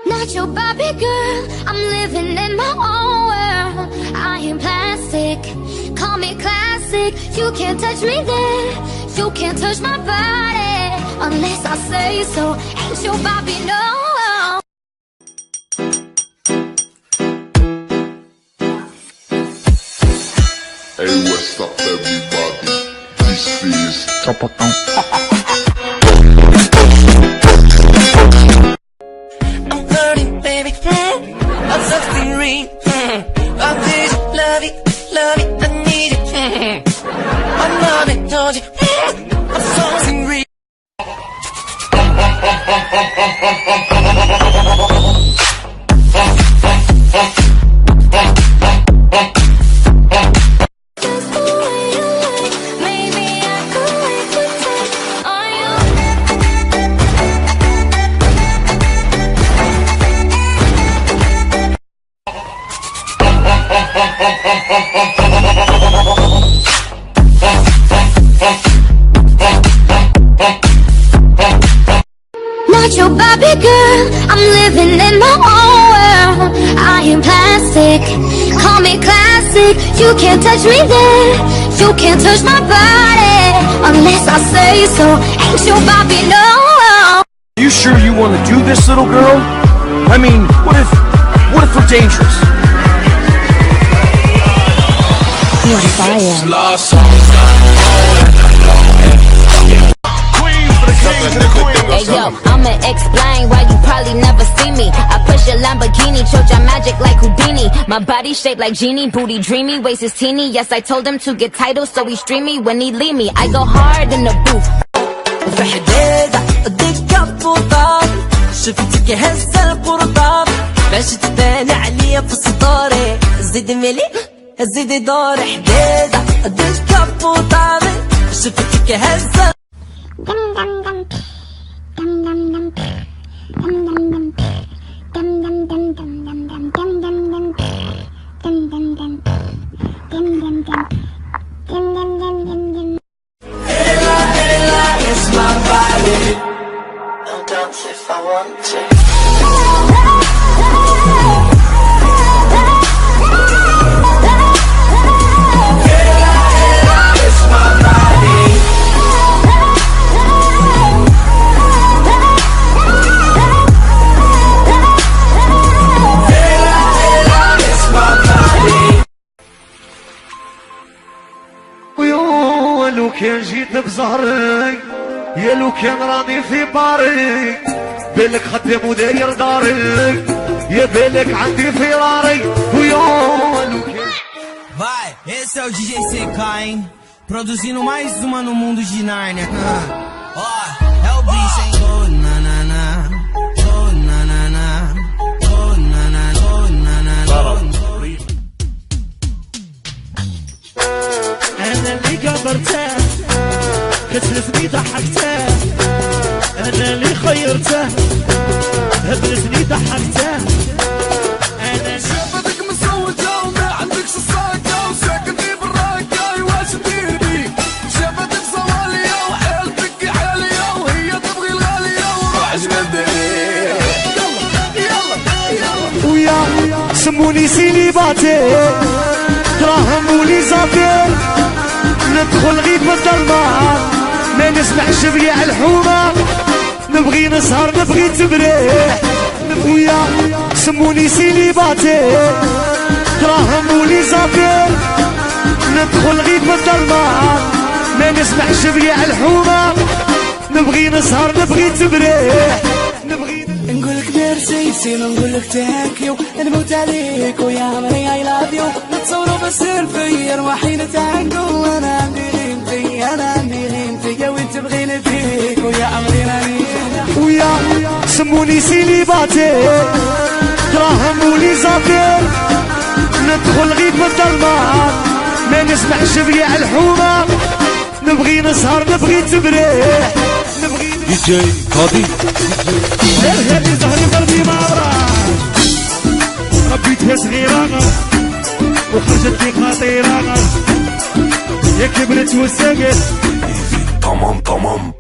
Not your Barbie girl, I'm living in my own world. I am plastic, call me classic. You can't touch me there, you can't touch my body unless I say so. Ain't your Barbie, no. Hey, what's up, everybody? This is Chopotão. I'm flirting, baby. I'm something real. I need you, love it, I need it. I'm not told you. I'm something real. Not your Barbie girl, I'm living in my own world. I am plastic, call me classic. You can't touch me there, you can't touch my body unless I say so. Ain't your Barbie, no. You sure you want to do this, little girl? I mean, what if we're dangerous? You're fire. Hey yo, I'ma explain why you probably never see me. I push a Lamborghini, choke your magic like Houdini. My body shaped like genie, booty dreamy, waist is teeny. Yes, I told him to get titles, so he stream me when he leave me. I go hard in the booth. وفي حديدة قدك بوطاب شفتك هزة القرطاب باش تبان عليا في صدوري زيد ملي زيد دور حديدة قدك بوطاب شفتك هزة It's my body. I'll dance if I want to. It's my body. It's my body. ويا لو كان جيت بزهري يا لو كان راني في باري بالك خدام وداير داري يا بالك عندي فراري ويا لو كان. Vai, esse é o DJ Seca, hein? Produzindo mais uma no mundo de Nárnia. Ó, é o bicho, hein? Oh, nanana, oh, nanana, oh, nanana, oh, nanana. أنا اللي قبرته كسلتني ضحكته أنا اللي خيرته هبلتني ضحكته أنا شافتك مسودة وما عندكش الصاقة وساكنني بالراقة واش نديري شافتك صوالية وحالتك عالية وهي تبغي الغالية وروح جمالي يلا ويا سموني سيليباتي دراهم ولي زافير ندخل غير بالظلمة ما نسمعش بيع الحومة نبغي نسهر نبغي تبريح ويا سموني سيليباتي دراهم ولي زافير ندخل غير بالظلمة ما نسمعش بيع الحومة نبغي نسهر نبغي تبريح نقولك ميرسي نقولك ثانك يو نموت عليك ويا عمري اي لاف يو نتصوروا بس في ارواحي نتعانقوا وانا عندي لينتي انا عندي لينتي وانت تبغيني فيك ويا عمري راني ويا سموني سيليباتي دراهم ولي زافير ندخل غير بالظلمة ما نسمعش بيع الحومة نبغي نسهر نبغي تبريح نبغي دي جي قاضي هذه زهري قلبي ما راح ربيتها صغيرة وخرجت لي خطيرة يا كبرت وسقت تمام